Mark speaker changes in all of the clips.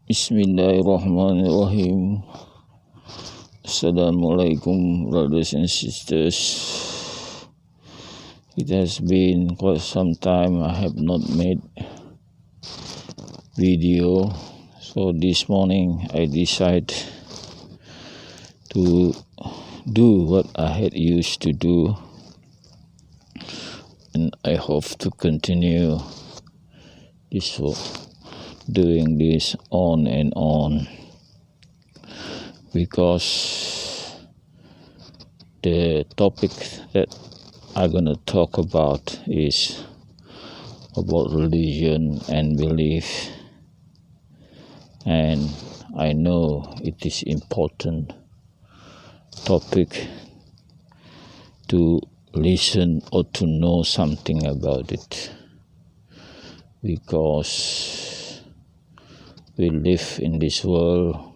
Speaker 1: Bismillahirrahmanirrahim. Assalamualaikum, brothers and sisters. It has been quite some time I have not made video, so this morning I decided to do what I had used to do, and I hope to continue this work, doing this on and on, because the topic that I'm going to talk about is about religion and belief, and I know it is important topic to listen or to know something about it, because we live in this world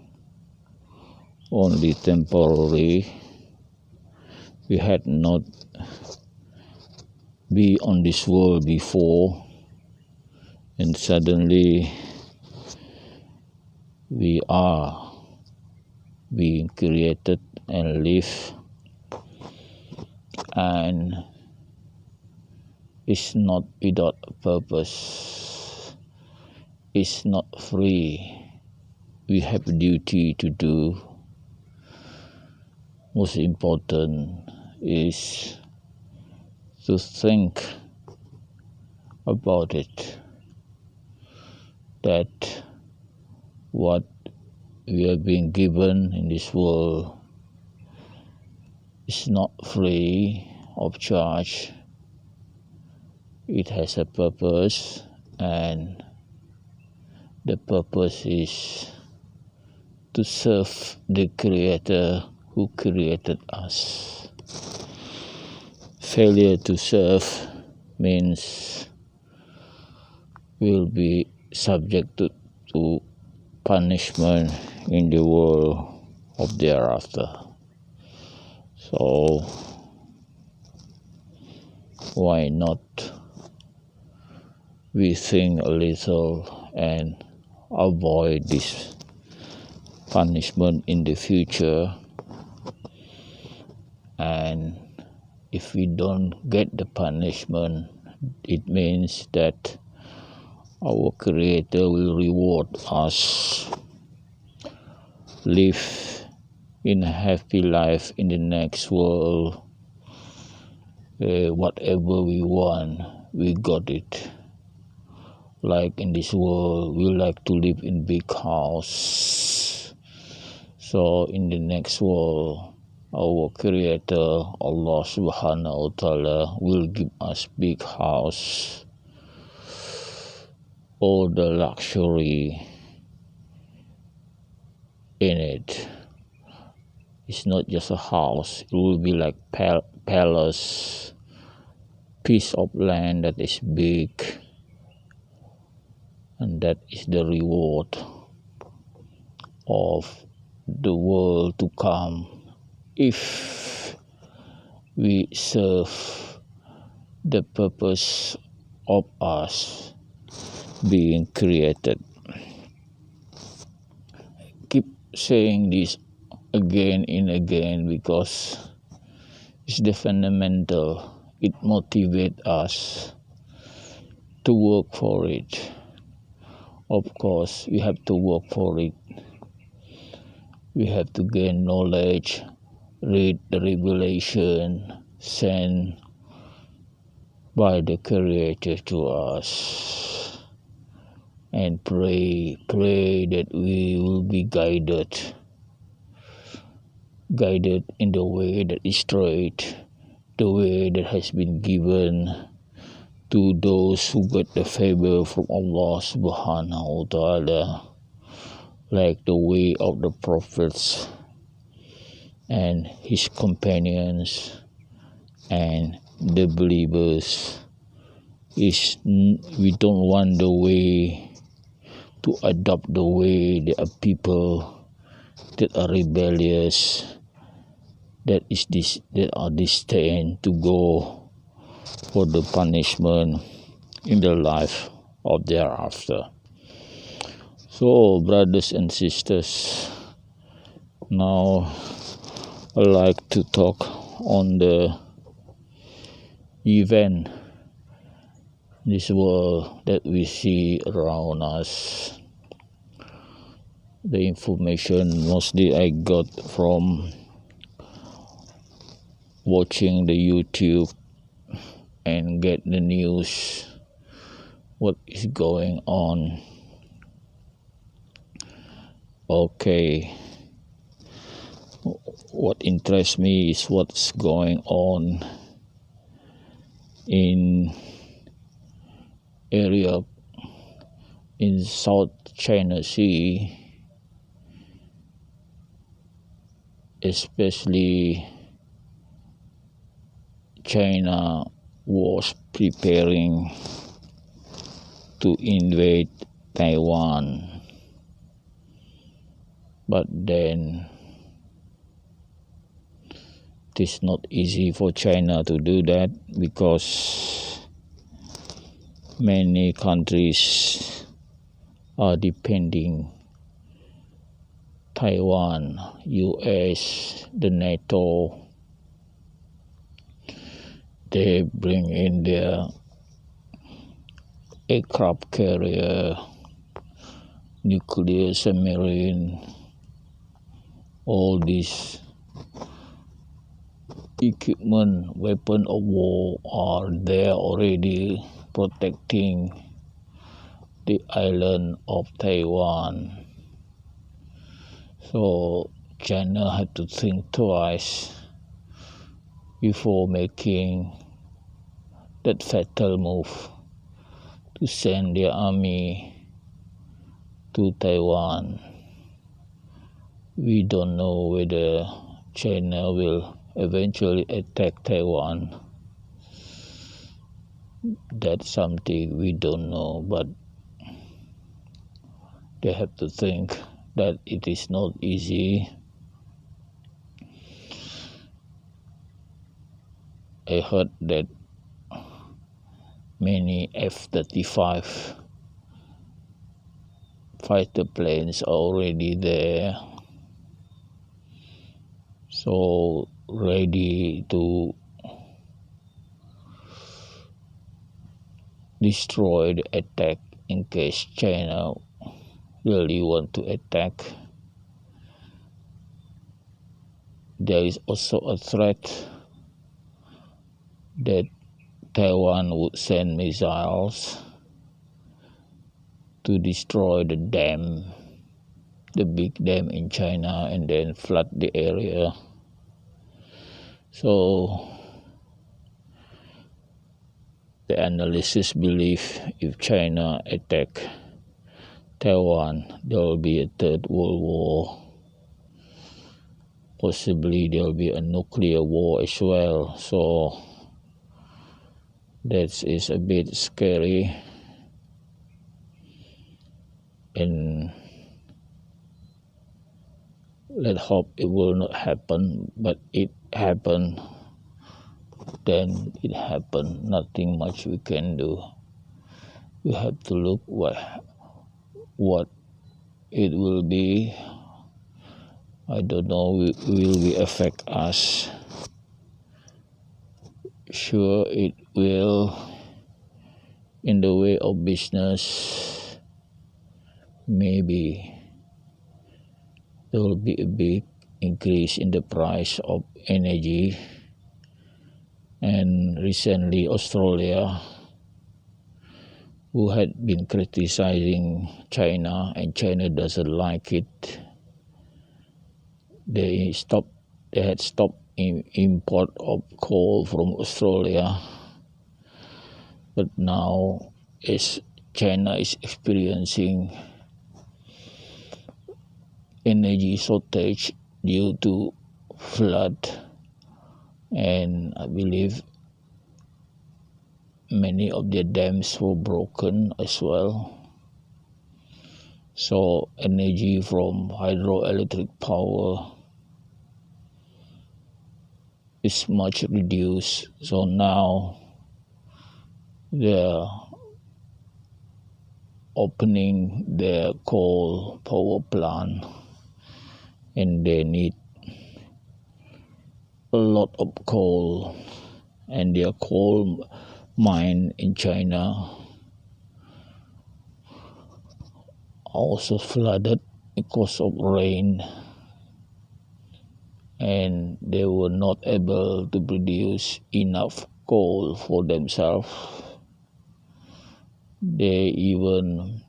Speaker 1: only temporarily. We had not been on this world before, and suddenly we are being created and live, and it's not without a purpose. It's not free. We have a duty to do. Most important is to think about it, that what we are being given in this world is not free of charge. It has a purpose, and the purpose is to serve the Creator who created us. Failure to serve means we'll be subjected to punishment in the world of thereafter. So why not we think a little and avoid this punishment in the future? And if we don't get the punishment, it means that our Creator will reward us, live in a happy life in the next world. Whatever we want, we got it. Like in this world, we like to live in big house. So in the next world, our Creator, Allah Subhanahu wa Ta'ala, will give us big house, all the luxury in it. It's not just a house, it will be like palace, piece of land that is big, and that is the reward of the world to come if we serve the purpose of us being created. I keep saying this again and again because it's the fundamental. It motivates us to work for it. Of course, we have to work for it. We have to gain knowledge, read the revelation sent by the Creator to us, and pray that we will be guided in the way that is straight, the way that has been given to those who got the favor from Allah Subhanahu wa Ta'ala, like the way of the prophets and his companions and the believers. We don't want the way to adopt the way there are people that are rebellious, that are destined to go for the punishment in the life of thereafter. So, brothers and sisters, now I like to talk on the event, this world that we see around us. The information mostly I got from watching the YouTube and get the news, what is going on. Okay, what interests me is what's going on in area in South China Sea, especially China was preparing to invade Taiwan, but then it is not easy for China to do that because many countries are depending Taiwan, US, the NATO. They bring in their aircraft carrier, nuclear submarine, all these equipment, weapon of war are there already protecting the island of Taiwan. So China had to think twice before making that fatal move to send their army to Taiwan. We don't know whether China will eventually attack Taiwan. That's something we don't know, but they have to think that it is not easy. I heard that many F-35 fighter planes are already there, so ready to destroy the attack in case China really want to attack. There is also a threat that Taiwan would send missiles to destroy the dam, the big dam in China, and then flood the area. So the analysts believe if China attack Taiwan, there will be a third world war. Possibly there will be a nuclear war as well. So that is a bit scary, and let's hope it will not happen, but it happened, then it happened. Nothing much we can do. We have to look what it will be. I don't know, will it affect us? Sure, it will. In the way of business, maybe there will be a big increase in the price of energy. And recently Australia, who had been criticizing China, and China doesn't like it, they had stopped import of coal from Australia. But now as China is experiencing energy shortage due to flood, and I believe many of the dams were broken as well. So energy from hydroelectric power is much reduced. So now the opening their coal power plant, and they need a lot of coal, and their coal mine in China also flooded because of rain, and they were not able to produce enough coal for themselves. They even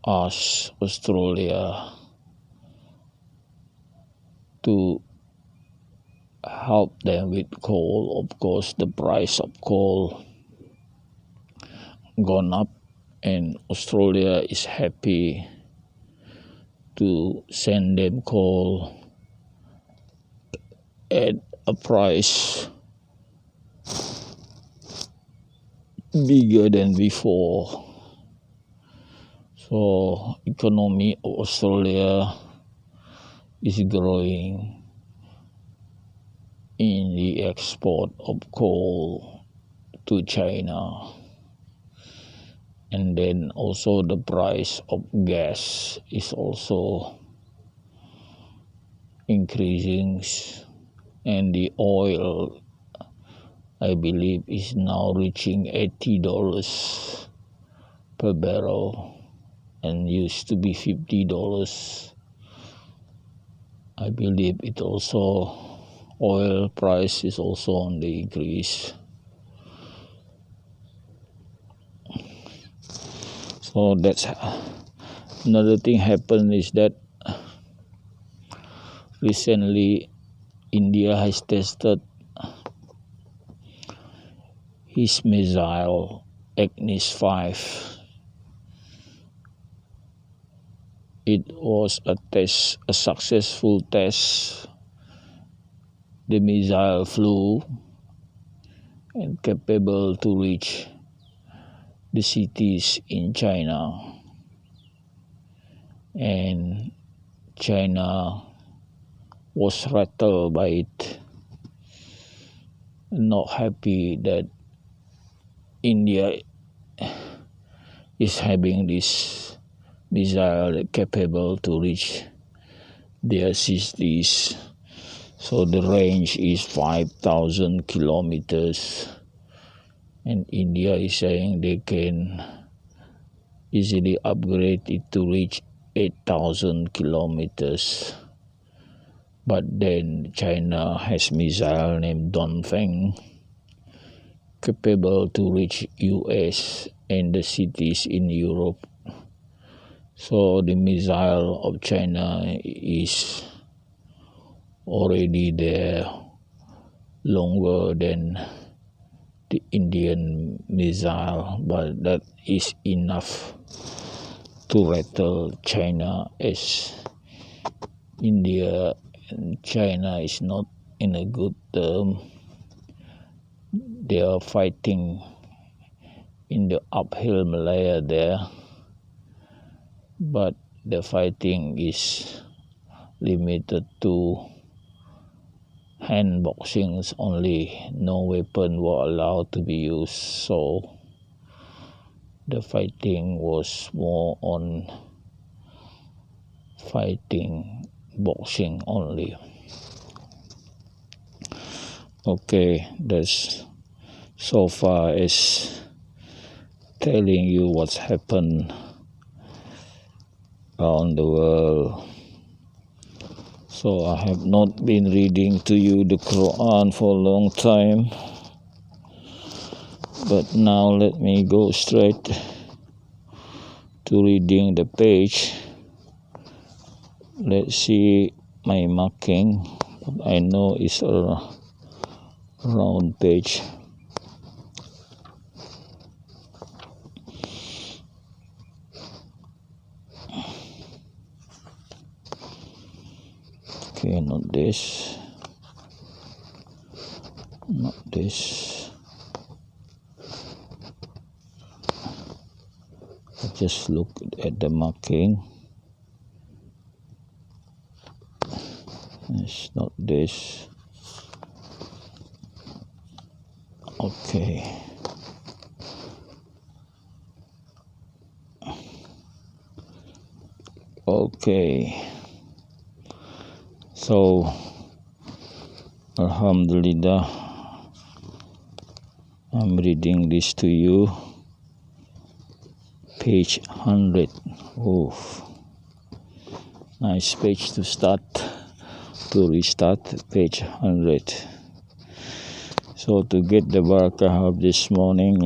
Speaker 1: asked Australia to help them with coal. Of course, the price of coal gone up, and Australia is happy to send them coal at a price bigger than before. So economy of Australia is growing in the export of coal to China. And then also the price of gas is also increasing, and the oil, I believe, is now reaching $80 per barrel, and used to be $50. I believe it also, oil price is also on the increase. So that's another thing happened, is that recently India has tested his missile Agnes 5. It was a successful test. The missile flew and capable to reach the cities in China, and China was rattled by it, not happy that India is having this missile capable to reach their cities. So the range is 5,000 kilometers, and India is saying they can easily upgrade it to reach 8,000 kilometers. But then China has missile named Dongfeng, capable to reach US and the cities in Europe. So the missile of China is already there longer than the Indian missile, but that is enough to rattle China, as India and China is not in a good term. They are fighting in the uphill Malaya there, but the fighting is limited to hand boxings only. No weapon were allowed to be used, so the fighting was more on fighting boxing only. Okay, that's so far as telling you what's happened around the world. So I have not been reading to you the Quran for a long time, but now let me go straight to reading the page. Let's see my marking. I know it's a round page. Okay, not this, not this. I just look at the marking. It's not this. Okay. Okay, so Alhamdulillah, I'm reading this to you. Page 100. Oh, nice page to restart, page 100. So to get the barakah of this morning,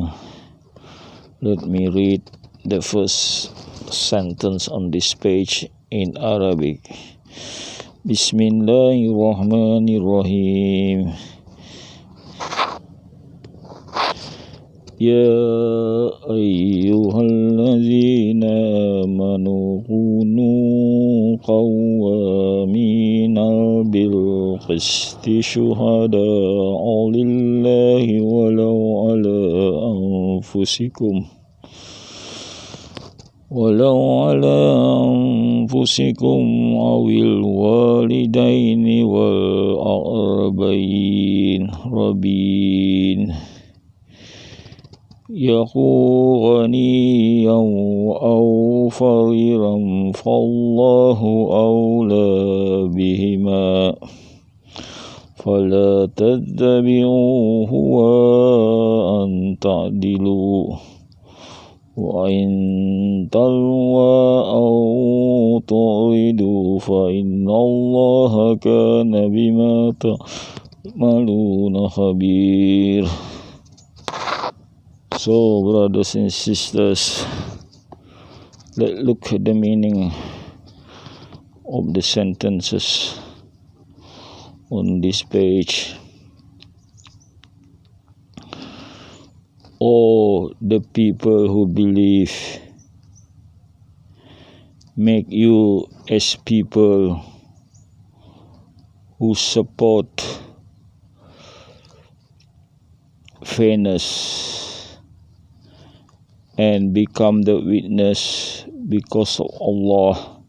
Speaker 1: let me read the first sentence on this page in Arabic. Bismillahirrahmanirrahim. Ya ayyuhallazina amanu kunu qawwamina bil qisti syuhada'a lillahi walau ala anfusikum awil walidaini wal aqrabain rabin ghaniyan aw fariran fallahu awla bihima fala tattabi'u huwa an ta'dilu wa in talwa aw tu'idu fa innallaha kana bima ta'maluna khabir. So, brothers and sisters, let's look at the meaning of the sentences on this page. All the people who believe, make you as people who support fairness and become the witness because of Allah,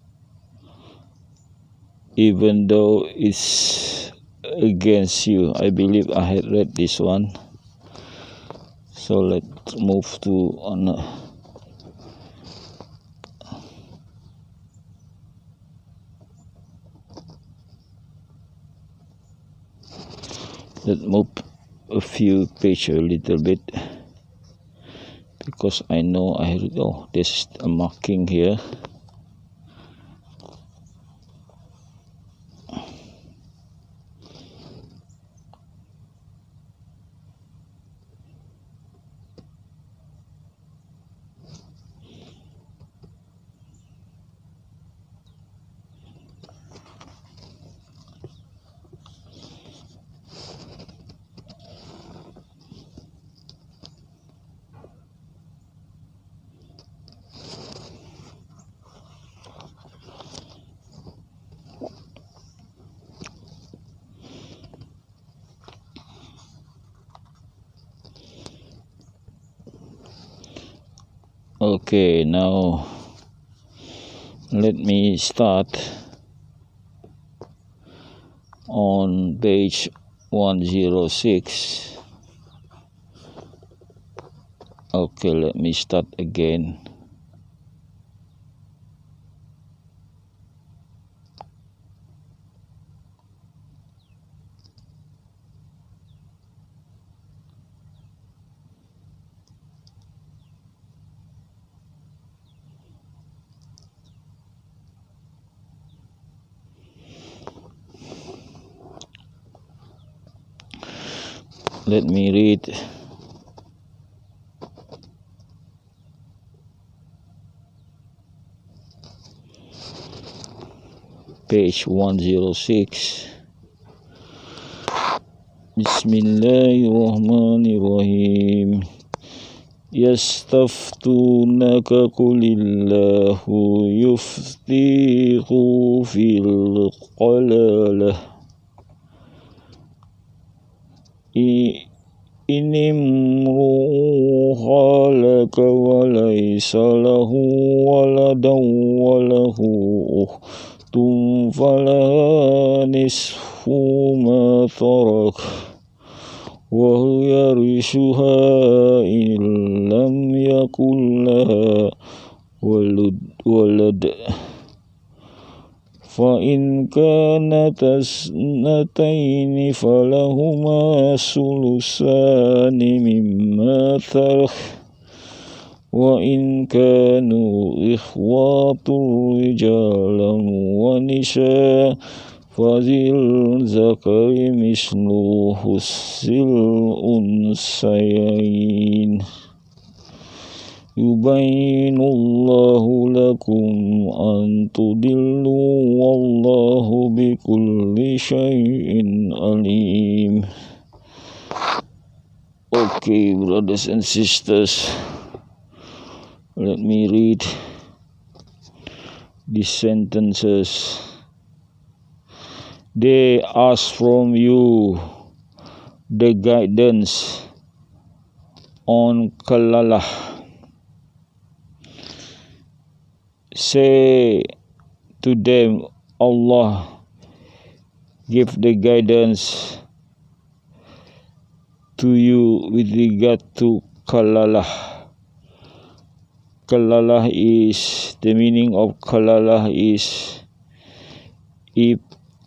Speaker 1: even though it's against you. I believe I had read this one. So let's move to another. Let's move a few pages a little bit, because I know there's a marking here. Okay, now let me start on page 106. Okay, let me start again. Let me read. Page 106. Bismillahirrahmanirrahim. Yastaftunaka qulillahu yuftihu fil qalalah. Inimru khalaka wa laysa lahu waladan wa lahu ukhtun falaha nisfu ma tarak wa huwa yarithuha in lam yakul laha ولد فإن كانتا اثنتين فلهما ثلثان مما ترك وإن كانوا إخوة رجالا ونساء فللذكر مثل حظ الأنثيين يبين الله لكم أن تضلوا والله بكل شيء عليم. Okay, brothers and sisters, let me read these sentences. They ask from you the guidance on kalalah. Say to them, Allah give the guidance to you with regard to kalalah. Kalalah is, the meaning of kalalah is, if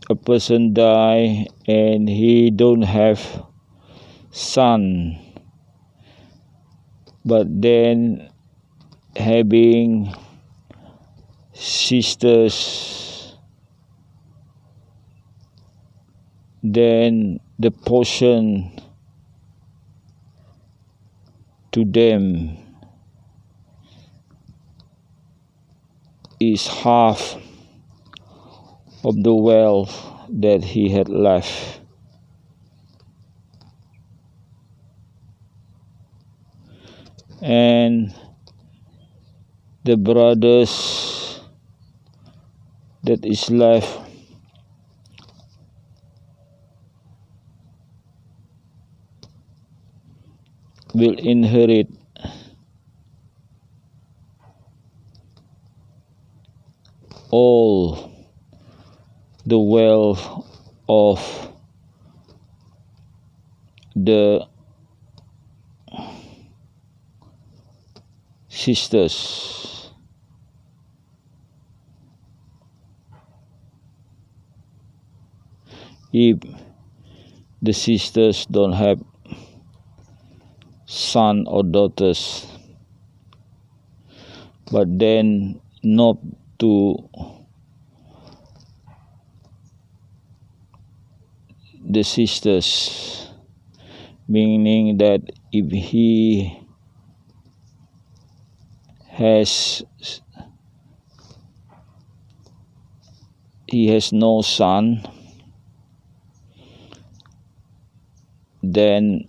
Speaker 1: a person die and he don't have son, but then having sisters, then the portion to them is half of the wealth that he had left. And the brothers that is left will inherit all the wealth of the sisters. If the sisters don't have son or daughters, but then not to the sisters, meaning that if he has no son, then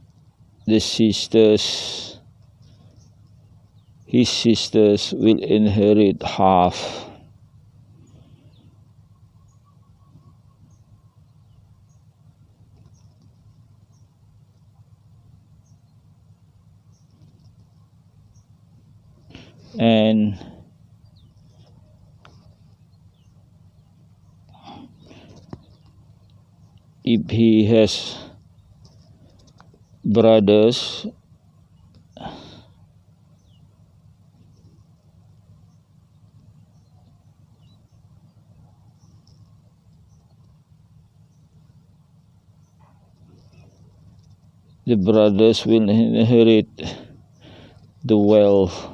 Speaker 1: the sisters, his sisters, will inherit half. And if he has brothers, the brothers will inherit the wealth,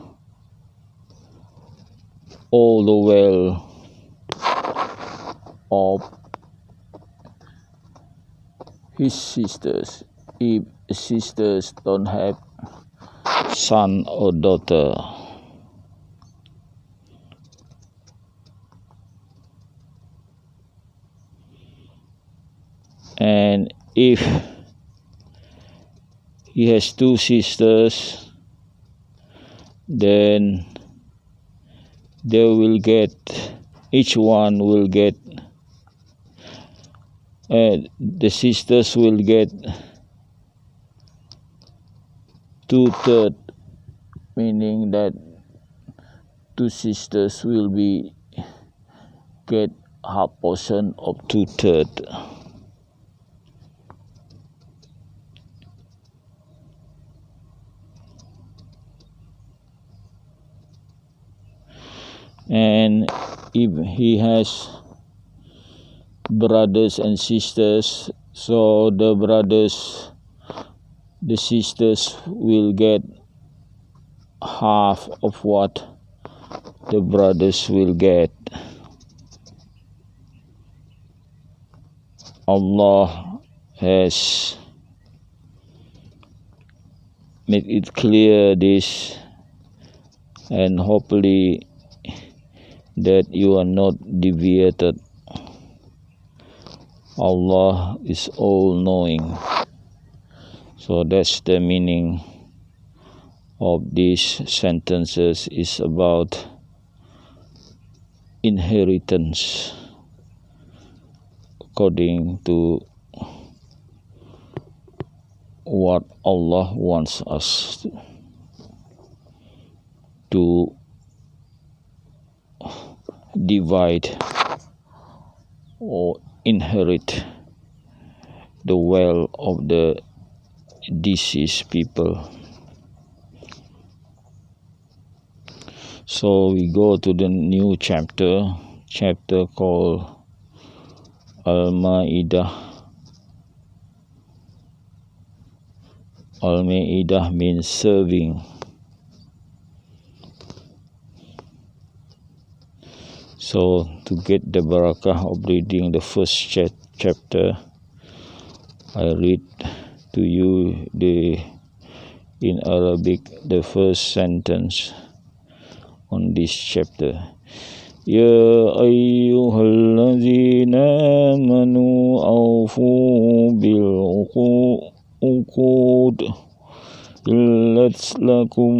Speaker 1: all the wealth of his sisters, if sisters don't have son or daughter. And if he has two sisters, then they will get, each one will get, the sisters will get 2/3, meaning that two sisters will be get half portion of 2/3. And if he has brothers and sisters, so the sisters will get half of what the brothers will get. Allah has made it clear this, and hopefully that you are not deviated. Allah is all-knowing. So that's the meaning of these sentences, is about inheritance according to what Allah wants us to divide or inherit the wealth of the deceased people. So we go to the new chapter called Al-Ma'idah. Al-Ma'idah means serving. So to get the barakah of reading the first chapter, I read to you in Arabic the first sentence on this chapter. Ya ayyuhallazina amanu awfu bil uqud illat lakum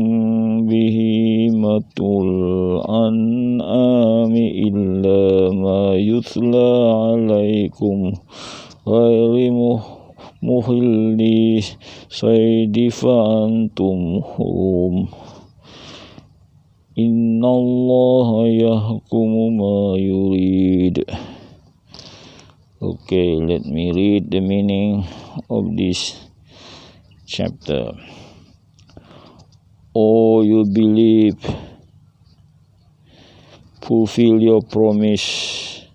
Speaker 1: bihi matul an'ami illa ma yutla alaikum ghairi muhilli saydi fa antum hurum. Inna Allah yahkumu ma yurid. Okay, let me read the meaning of this chapter. Oh, you believe, fulfill your promise.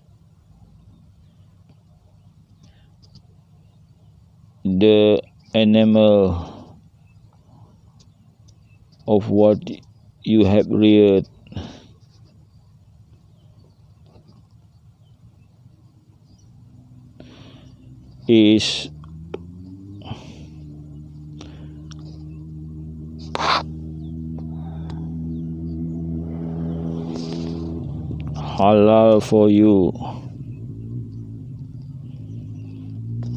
Speaker 1: The animal of what you have reared is halal for you,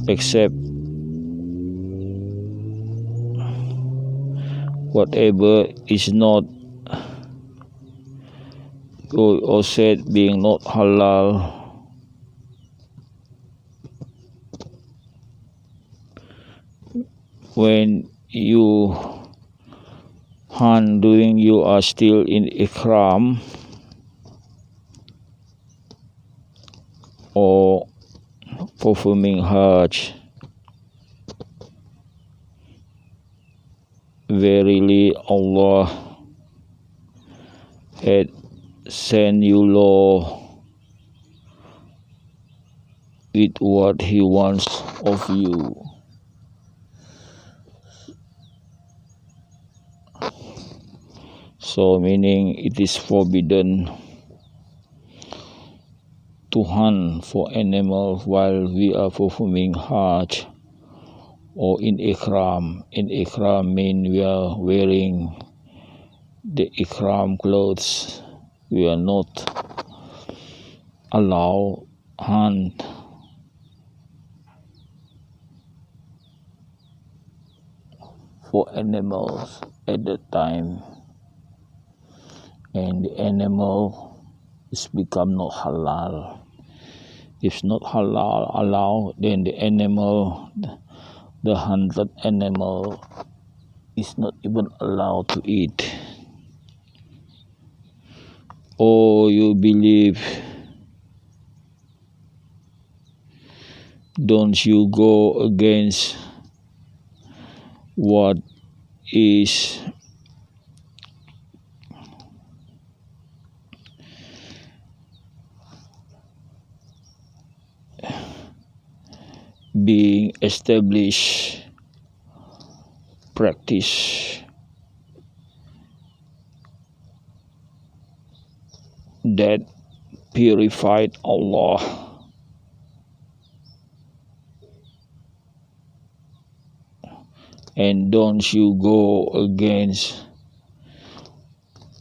Speaker 1: except whatever is not or said being not halal when you hunt during you are still in ikram or performing hajj. Verily Allah had sent you law with what He wants of you. So meaning it is forbidden to hunt for animals while we are performing hajj or in ikram. In ikram mean we are wearing the ikram clothes. We are not allowed hunt for animals at that time, and the animal is become not halal. If not halal allowed, then the animal, the hunted animal, is not even allowed to eat. Oh, you believe, don't you go against what is being established practice that purified Allah, and don't you go against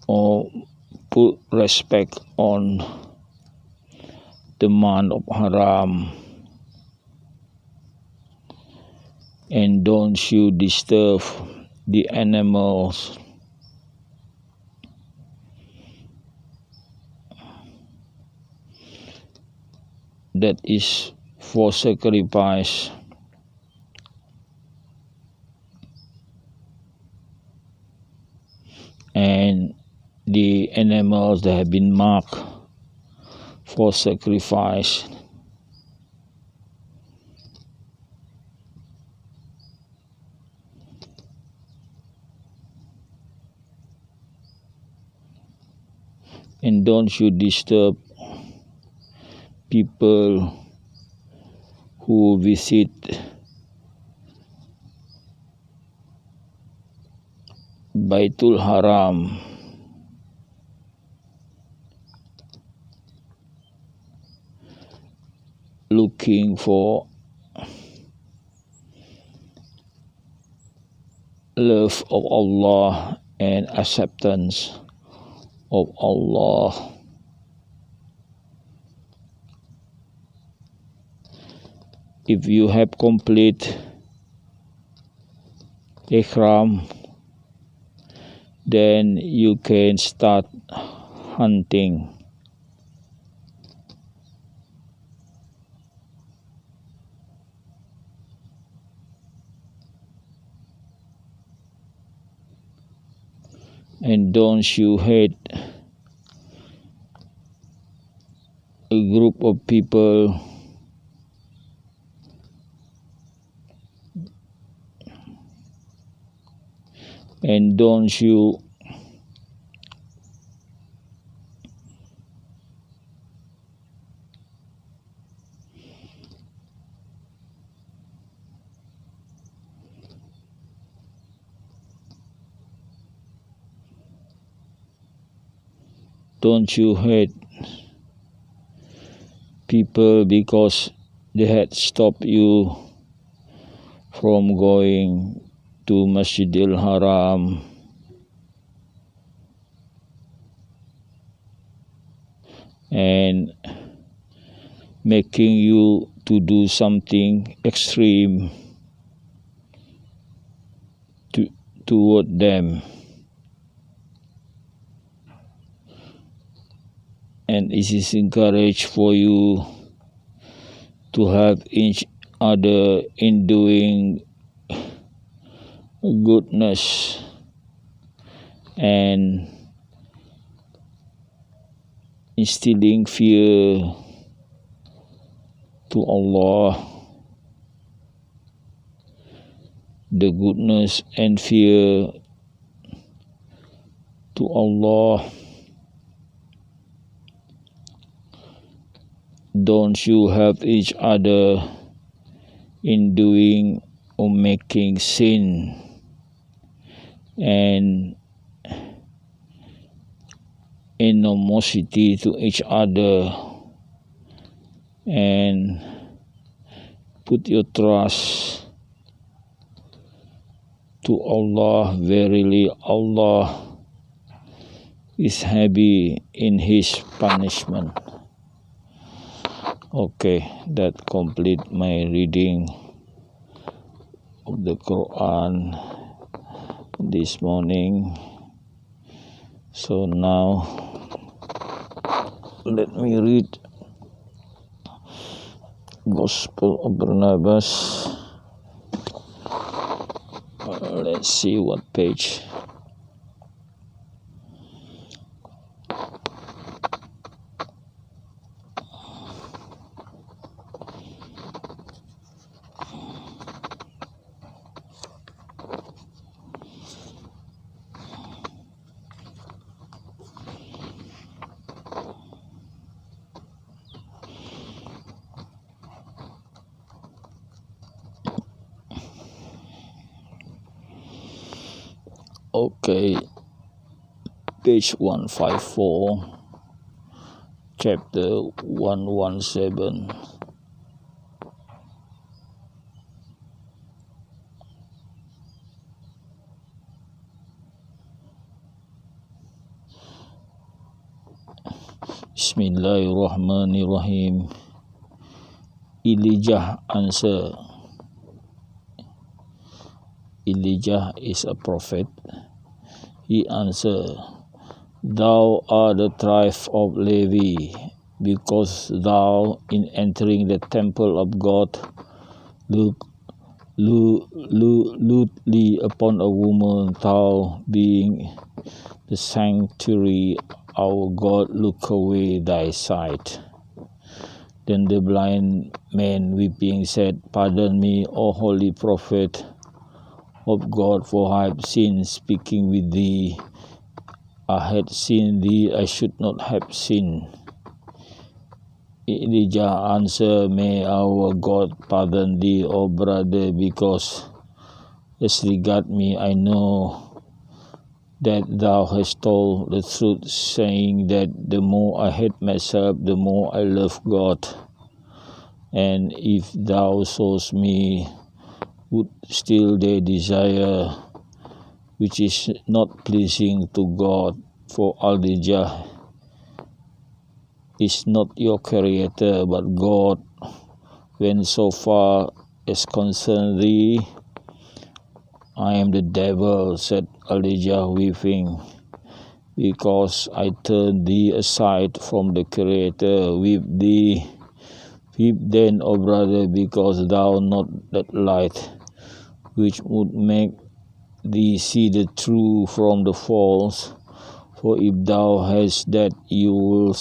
Speaker 1: or put respect on the month of haram, and don't you disturb the animals that is for sacrifice, and the animals that have been marked for sacrifice. And don't you disturb people who visit Baitul Haram looking for love of Allah and acceptance of Allah. If you have complete ihram, then you can start hunting. And don't you hate a group of people and don't you hate people because they had stopped you from going to Masjidil Haram and making you to do something extreme toward them. And it is encouraged for you to help each other in doing goodness and instilling fear to Allah. The goodness and fear to Allah. Don't you help each other in doing or making sin and animosity to each other, and put your trust to Allah. Verily Allah is heavy in His punishment. Okay, that complete my reading of the Quran this morning. So now let me read Gospel of Barnabas. Let's see what page. Okay, page 154, chapter 117. Bismillahirrahmanirrahim. Elijah answered. Elijah is a prophet. He answered, Thou art the tribe of Levi, because thou, in entering the temple of God, looked lewdly upon a woman, thou being the sanctuary, our God, look away thy sight. Then the blind man weeping said, Pardon me, O holy prophet of God, for I have sinned speaking with thee. I had seen thee, I should not have sinned. Elijah answered, May our God pardon thee, O brother, because as regard me, I know that thou hast told the truth, saying that the more I hate myself, the more I love God. And if thou sawest me, would still they desire, which is not pleasing to God, for Elijah is not your creator, but God. When so far as concerned thee, I am the devil, said Elijah, weeping, because I turned thee aside from the Creator. Weep then, O brother, because thou not that light, which would make thee see the true from the false. For if thou hadst that, you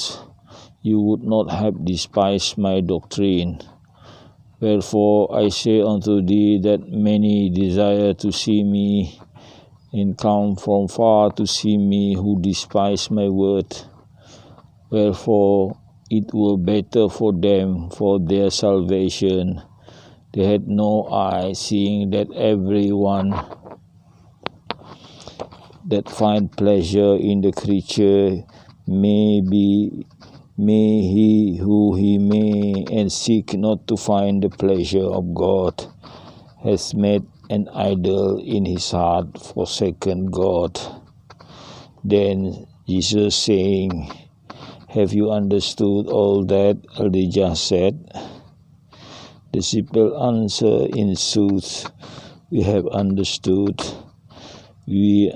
Speaker 1: would not have despised my doctrine. Wherefore I say unto thee that many desire to see me, and come from far to see me, who despise my word. Wherefore it were better for them, for their salvation, they had no eye, seeing that every one that find pleasure in the creature may he who he may, and seek not to find the pleasure of God, has made an idol in his heart, forsaken God. Then Jesus saying, Have you understood all that? Elijah said. The disciple answered, In sooth, we have understood. We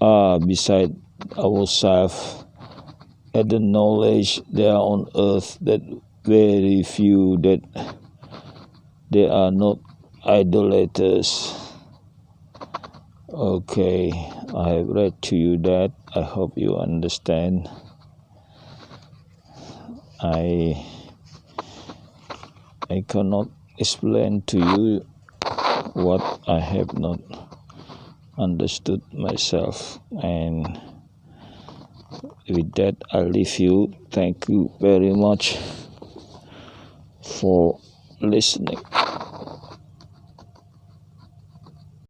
Speaker 1: are beside ourselves at the knowledge there on earth that very few that they are not idolaters. Okay, I have read to you that. I hope you understand. I cannot explain to you what I have not understood myself. And with that, I leave you. Thank you very much for listening.